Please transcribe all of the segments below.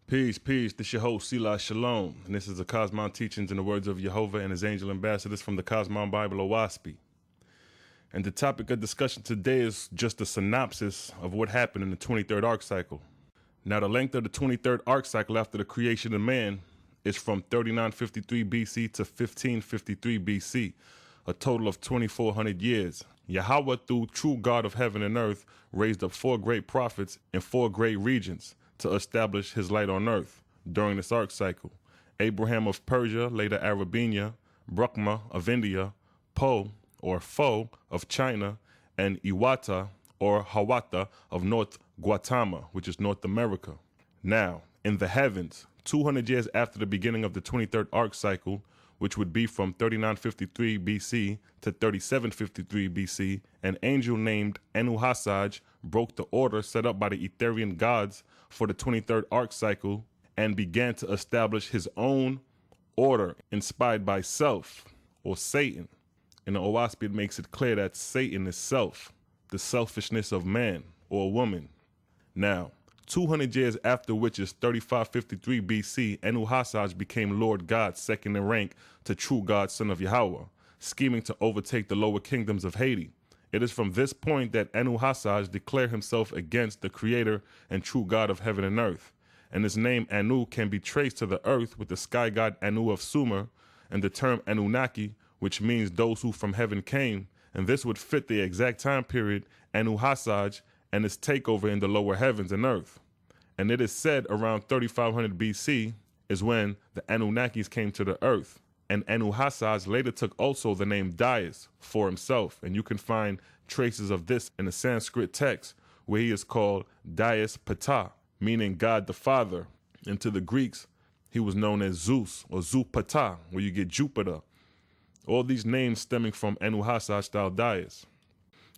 Peace, peace. This your host, Selah Shalom, and this is the Cosmon Teachings in the words of Jehovah and his angel ambassadors from the Cosmon Bible, Owaspi. And the topic of discussion today is just a synopsis of what happened in the 23rd arc cycle. Now, the length of the 23rd arc cycle after the creation of man is from 3953 BC to 1553 BC, a total of 2400 years. Yahweh, through true God of heaven and earth, raised up 4 great prophets in 4 great regions to establish his light on earth during this arc cycle. Abraham of Persia, later Arabia, Brahma of India, Po or Fo of China, and Iwata or Hawata of North Guatemala, which is North America. Now, in the heavens, 200 years after the beginning of the 23rd arc cycle, which would be from 3953 BC to 3753 BC, an angel named Anu-Hasaj broke the order set up by the Etherian gods for the 23rd arc cycle and began to establish his own order inspired by self, or Satan. In the Owaspi, it makes it clear that Satan is self, the selfishness of man or woman. Now, 200 years after, which is 3553 BC, Anu-Hasaj became Lord God, second in rank to true God, son of Yahweh, scheming to overtake the lower kingdoms of Haiti. It is from this point that Anu-Hasaj declared himself against the creator and true God of heaven and earth. And his name Anu can be traced to the earth with the sky god Anu of Sumer and the term Anunnaki, which means those who from heaven came. And this would fit the exact time period Anu-Hasaj and his takeover in the lower heavens and earth. And it is said around 3500 BC is when the Anunnakis came to the earth. And Anu-Hasaj later took also the name Dais for himself. And you can find traces of this in the Sanskrit text where he is called Dais Ptah, meaning God the Father. And to the Greeks, he was known as Zeus or Zupata, where you get Jupiter. All these names stemming from Anu-Hasaj style Dais.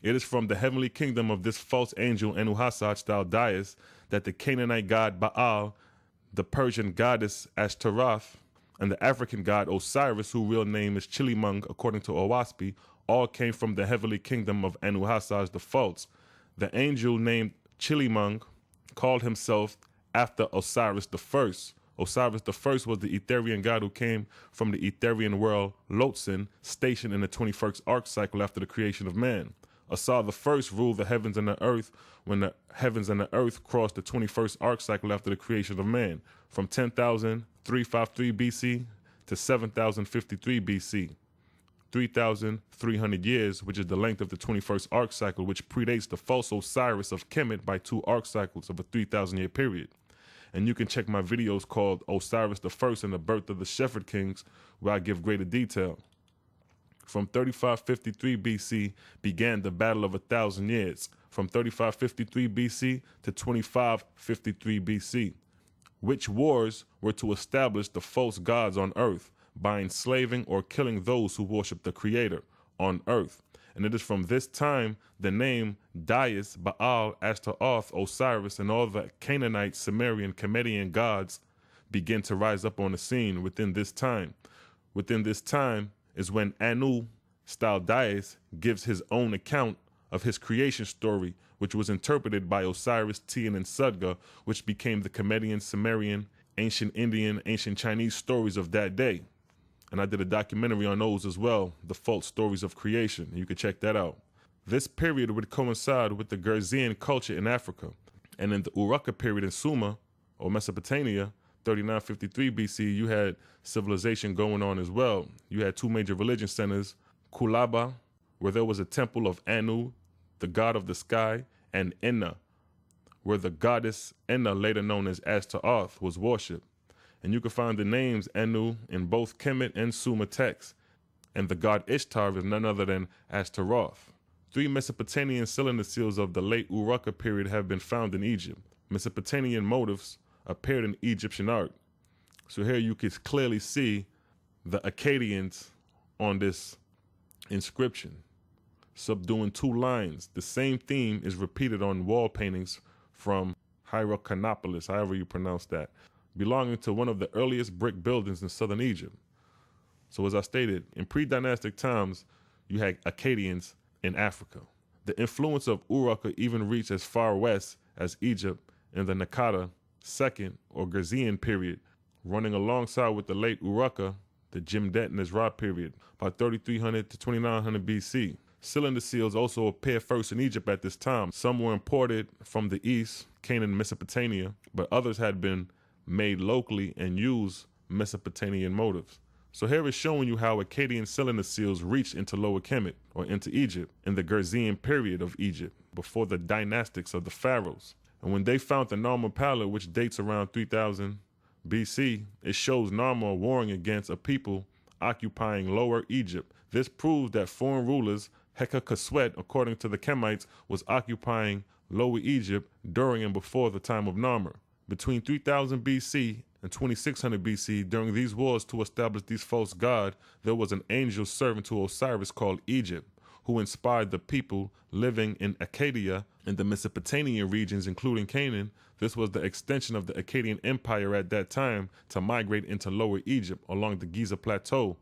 It is from the heavenly kingdom of this false angel Anu-Hasaj style Dais that the Canaanite god Baal, the Persian goddess Ashtaroth, and the African god Osiris, whose real name is Chilimung according to Owaspi, all came from the heavenly kingdom of Anu-Hasaj the false. The angel named Chilimung called himself after Osiris the First. Osiris the First was the Etherian god who came from the Etherian world Lotsin, stationed in the 21st arc cycle after the creation of man. Asar the First ruled the heavens and the earth when the heavens and the earth crossed the 21st arc cycle after the creation of man, from 10,353 BC to 7,053 BC, 3,300 years, which is the length of the 21st arc cycle, which predates the false Osiris of Kemet by 2 arc cycles of a 3,000-year period. And you can check my videos called Osiris the First and the Birth of the Shepherd Kings, where I give greater detail. From 3553 BC began the Battle of 1,000 Years, from 3553 BC to 2553 BC, which wars were to establish the false gods on earth by enslaving or killing those who worship the Creator on earth. And it is from this time the name Dais, Baal, Ashtaroth, Osiris, and all the Canaanite, Sumerian, Chemedian gods begin to rise up on the scene within this time. Within this time is when Anu, style Dais, gives his own account of his creation story, which was interpreted by Osiris, Tian, and Sudga, which became the Chemedian, Sumerian, ancient Indian, ancient Chinese stories of that day. And I did a documentary on those as well, the false stories of creation. You can check that out. This period would coincide with the Gerzean culture in Africa. And in the Urarka period in Sumer, or Mesopotamia, 3953 BC, you had civilization going on as well. You had 2 major religion centers, Kulaba, where there was a temple of Anu, the god of the sky, and Enna, where the goddess Enna, later known as Ashtaroth, was worshipped. And you can find the names Anu in both Kemet and Sumer texts. And the god Ishtar is none other than Ashtaroth. 3 Mesopotamian cylinder seals of the late Urarka period have been found in Egypt. Mesopotamian motifs appeared in Egyptian art. So here you can clearly see the Akkadians on this inscription, subduing 2 lines. The same theme is repeated on wall paintings from Hierarchonopolis, however you pronounce that, belonging to one of the earliest brick buildings in southern Egypt. So as I stated, in pre-dynastic times, you had Akkadians in Africa. The influence of Urarka even reached as far west as Egypt in the Nakata II or Gerzean period, running alongside with the late Urukka, the Jim-Dentonist Ra period, by 3300 to 2900 BC. Cylinder seals also appear first in Egypt at this time. Some were imported from the east, Canaan, Mesopotamia, but others had been made locally and used Mesopotamian motifs. So here is showing you how Akkadian cylinder seals reached into Lower Kemet, or into Egypt, in the Gerzean period of Egypt, before the dynastics of the pharaohs. And when they found the Narmer palette, which dates around 3000 BC, it shows Narmer warring against a people occupying Lower Egypt. This proves that foreign rulers, Heka according to the Kemites, was occupying Lower Egypt during and before the time of Narmer. Between 3000 BC and 2600 BC, during these wars to establish these false gods, there was an angel servant to Osiris called Egypt, who inspired the people living in Akkadia and the Mesopotamian regions, including Canaan. This was the extension of the Akkadian Empire at that time to migrate into Lower Egypt along the Giza Plateau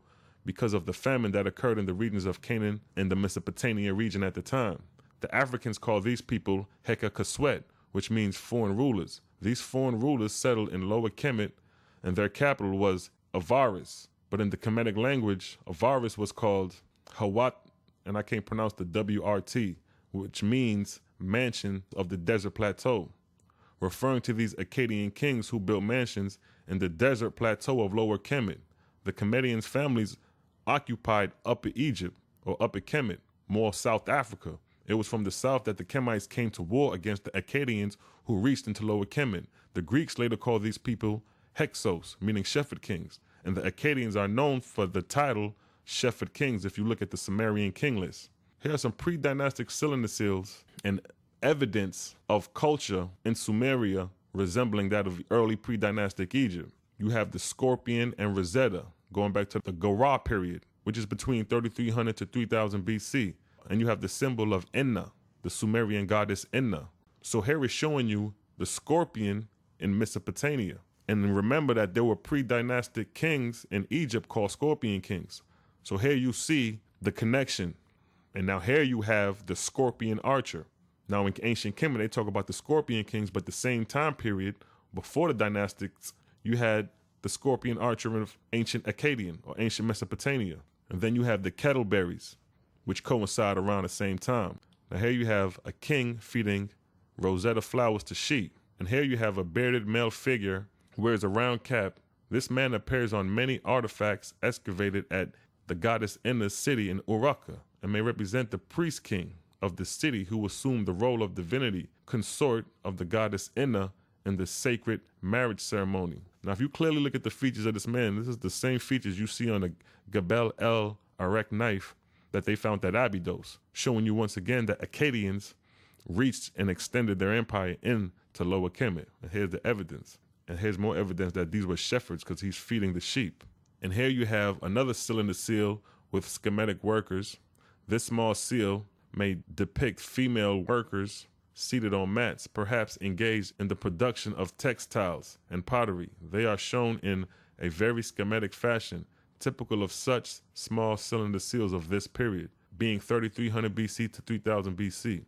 because of the famine that occurred in the regions of Canaan and the Mesopotamian region at the time. The Africans call these people Heka, which means foreign rulers. These foreign rulers settled in Lower Kemet, and their capital was Avaris. But in the Kemetic language, Avaris was called Hawat, and I can't pronounce the WRT, which means mansion of the desert plateau, referring to these Akkadian kings who built mansions in the desert plateau of Lower Kemet. The Kemetians' families occupied Upper Egypt, or Upper Kemet, more South Africa. It was from the south that the Kemites came to war against the Akkadians who reached into Lower Kemet. The Greeks later called these people Hyksos, meaning shepherd kings, and the Akkadians are known for the title shepherd kings if you look at the Sumerian king list. Here are some pre-dynastic cylinder seals and evidence of culture in Sumeria resembling that of early pre-dynastic Egypt. You have the scorpion and Rosetta, going back to the Gora period, which is between 3300 to 3000 BC. And you have the symbol of Enna, the Sumerian goddess Enna. So here is showing you the scorpion in Mesopotamia. And remember that there were pre-dynastic kings in Egypt called scorpion kings. So here you see the connection. And now here you have the scorpion archer. Now in ancient Kemet, they talk about the scorpion kings, but the same time period, before the dynastics, you had the scorpion archer of ancient Akkadian or ancient Mesopotamia. And then you have the kettleberries, which coincide around the same time. Now here you have a king feeding Rosetta flowers to sheep. And here you have a bearded male figure who wears a round cap. This man appears on many artifacts excavated at the goddess Enna's city in Urukka and may represent the priest king of the city who assumed the role of divinity, consort of the goddess Enna in the sacred marriage ceremony. Now if you clearly look at the features of this man, this is the same features you see on the Gabel el Arek knife that they found at Abydos, showing you once again that Akkadians reached and extended their empire into Lower Kemet. And here's the evidence. And here's more evidence that these were shepherds because he's feeding the sheep. And here you have another cylinder seal with schematic workers. This small seal may depict female workers seated on mats, perhaps engaged in the production of textiles and pottery. They are shown in a very schematic fashion, typical of such small cylinder seals of this period, being 3300 BC to 3000 BC,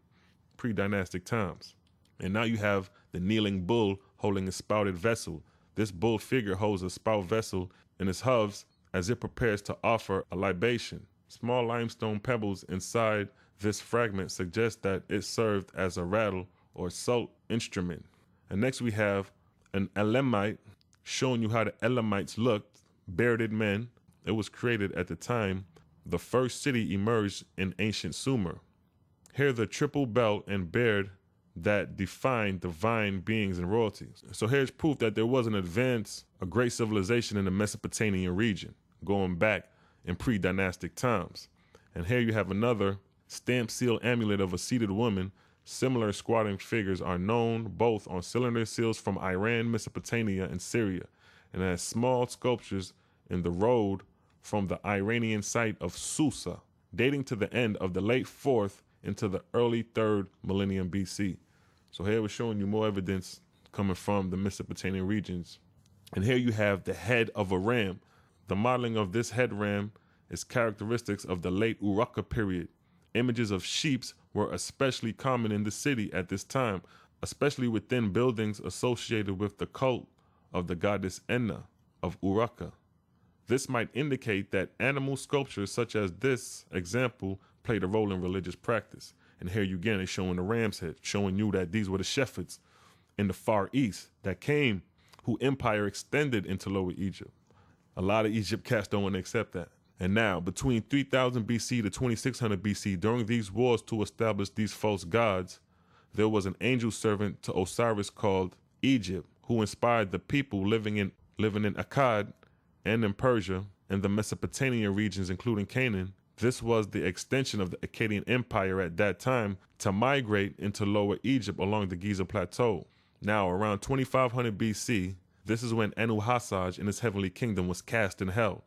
pre-dynastic times. And now you have the kneeling bull holding a spouted vessel. This bull figure holds a spout vessel in its hooves as it prepares to offer a libation. Small limestone pebbles inside this fragment suggest that it served as a rattle or salt instrument. And next we have an Elamite showing you how the Elamites looked, bearded men. It was created at the time the first city emerged in ancient Sumer. Here the triple belt and beard that defined divine beings and royalties. So here's proof that there was an advanced, a great civilization in the Mesopotamian region, going back in pre-dynastic times. And here you have another stamp seal amulet of a seated woman. Similar squatting figures are known both on cylinder seals from Iran, Mesopotamia, and Syria, and as small sculptures in the road from the Iranian site of Susa, dating to the end of the late 4th into the early 3rd millennium BC. So here we're showing you more evidence coming from the Mesopotamian regions. And here you have the head of a ram. The modeling of this head ram is characteristics of the late Urukka period. Images of sheep were especially common in the city at this time. especially within buildings associated with the cult of the goddess Enna of Uraka. This might indicate that animal sculptures such as this example played a role in religious practice. And here you again is showing the ram's head, showing you that these were the shepherds in the Far East that came, who empire extended into Lower Egypt. A lot of Egypt cats don't want to accept that. And now, between 3000 BC to 2600 BC, during these wars to establish these false gods, there was an angel servant to Osiris called Egypt, who inspired the people living in Akkad and in Persia and the Mesopotamian regions, including Canaan. This was the extension of the Akkadian Empire at that time to migrate into Lower Egypt along the Giza Plateau. Now, around 2500 BC, this is when Anu-Hassaj in his heavenly kingdom was cast in hell.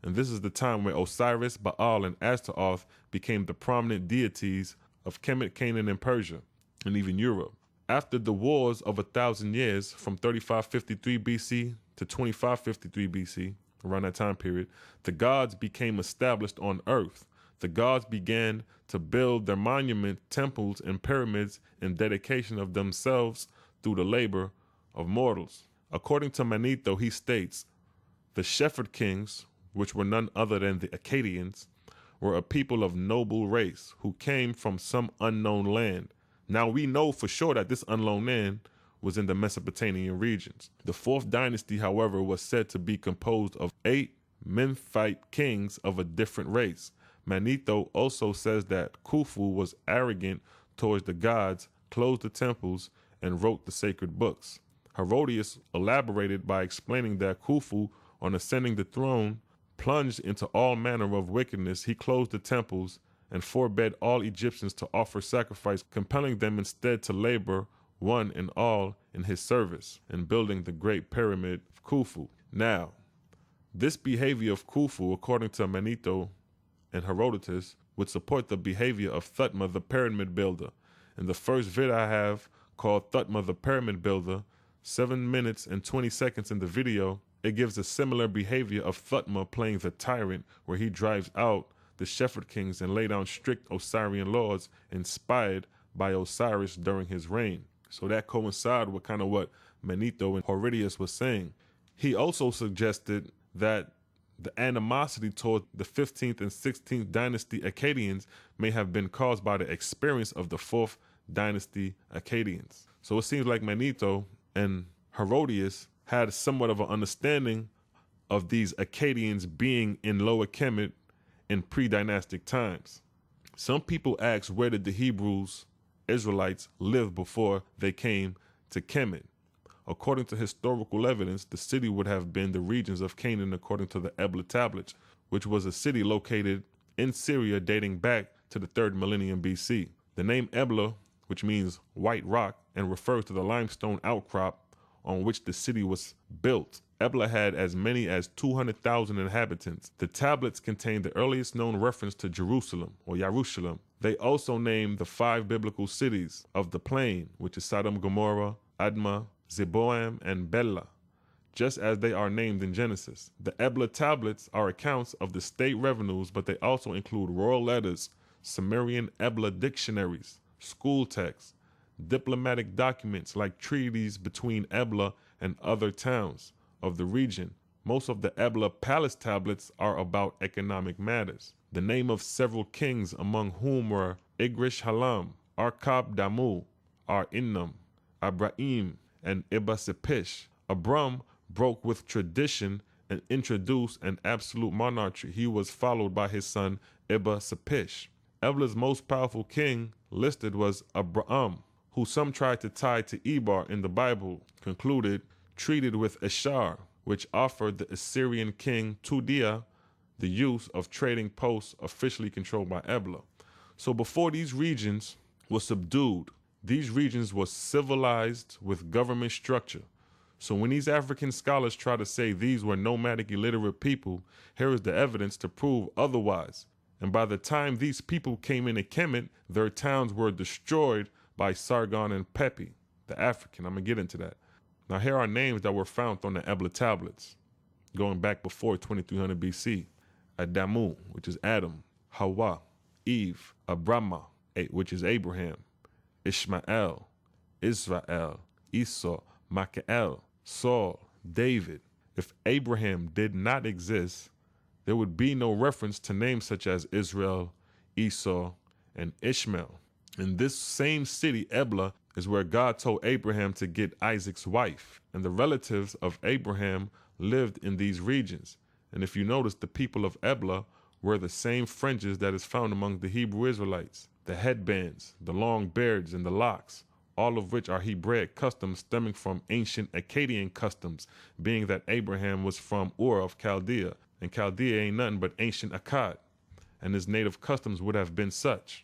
And this is the time where Osiris, Baal, and Astaroth became the prominent deities of Kemet, Canaan, and Persia, and even Europe. After the wars of 1,000 years, from 3553 BC to 2553 BC, around that time period, the gods became established on earth. The gods began to build their monument, temples, and pyramids in dedication of themselves through the labor of mortals. According to Manetho, he states, the shepherd kings, which were none other than the Akkadians, were a people of noble race who came from some unknown land. Now we know for sure that this unknown land was in the Mesopotamian regions. The fourth dynasty, however, was said to be composed of 8 Memphite kings of a different race. Manetho also says that Khufu was arrogant towards the gods, closed the temples, and wrote the sacred books. Herodias elaborated by explaining that Khufu, on ascending the throne, plunged into all manner of wickedness. He closed the temples and forbade all Egyptians to offer sacrifice, compelling them instead to labor one and all in his service in building the great pyramid of Khufu. Now, this behavior of Khufu, according to Manetho and Herodotus, would support the behavior of Thutmose, the pyramid builder. In the first video I have called Thutmose, the pyramid builder, 7 minutes and 20 seconds in the video, it gives a similar behavior of Thutmose playing the tyrant, where he drives out the shepherd kings and lay down strict Osirian laws inspired by Osiris during his reign. So that coincided with kind of what Manetho and Herodias was saying. He also suggested that the animosity toward the 15th and 16th dynasty Akkadians may have been caused by the experience of the 4th dynasty Akkadians. So it seems like Manetho and Herodias had somewhat of an understanding of these Akkadians being in Lower Kemet in pre-dynastic times. Some people ask, where did the Hebrews, Israelites, live before they came to Kemet? According to historical evidence, the city would have been the regions of Canaan according to the Ebla tablets, which was a city located in Syria dating back to the 3rd millennium BC. The name Ebla, which means white rock and refers to the limestone outcrop on which the city was built. Ebla had as many as 200,000 inhabitants. The tablets contain the earliest known reference to Jerusalem, or Yarushalayim. They also name the 5 biblical cities of the plain, which is Sodom, Gomorrah, Admah, Zeboam, and Bela, just as they are named in Genesis. The Ebla tablets are accounts of the state revenues, but they also include royal letters, Sumerian Ebla dictionaries, school texts, diplomatic documents like treaties between Ebla and other towns of the region. Most of the Ebla palace tablets are about economic matters. The name of several kings, among whom were Igrish Halam, Arkab Damu, Ar-Innam, Abraham, and Ibba-Sepish. Abram broke with tradition and introduced an absolute monarchy. He was followed by his son Ibba-Sepish. Ebla's most powerful king listed was Abraham, who some tried to tie to Eber in the Bible, concluded, treated with Ashar, which offered the Assyrian king Tudia the use of trading posts officially controlled by Ebla. So before these regions were subdued, these regions were civilized with government structure. So when these African scholars try to say these were nomadic illiterate people, here is the evidence to prove otherwise. And by the time these people came into Kemet, their towns were destroyed by Sargon and Pepi, the African. I'm going to get into that. Now here are names that were found on the Ebla tablets, going back before 2300 BC. Adamu, which is Adam, Hawa, Eve, Abrahma, which is Abraham, Ishmael, Israel, Esau, Michael, Saul, David. If Abraham did not exist, there would be no reference to names such as Israel, Esau, and Ishmael. In this same city, Ebla, is where God told Abraham to get Isaac's wife, and the relatives of Abraham lived in these regions. And if you notice, the people of Ebla wear the same fringes that is found among the Hebrew Israelites, the headbands, the long beards, and the locks, all of which are Hebraic customs stemming from ancient Akkadian customs, being that Abraham was from Ur of Chaldea, and Chaldea ain't nothing but ancient Akkad, and his native customs would have been such.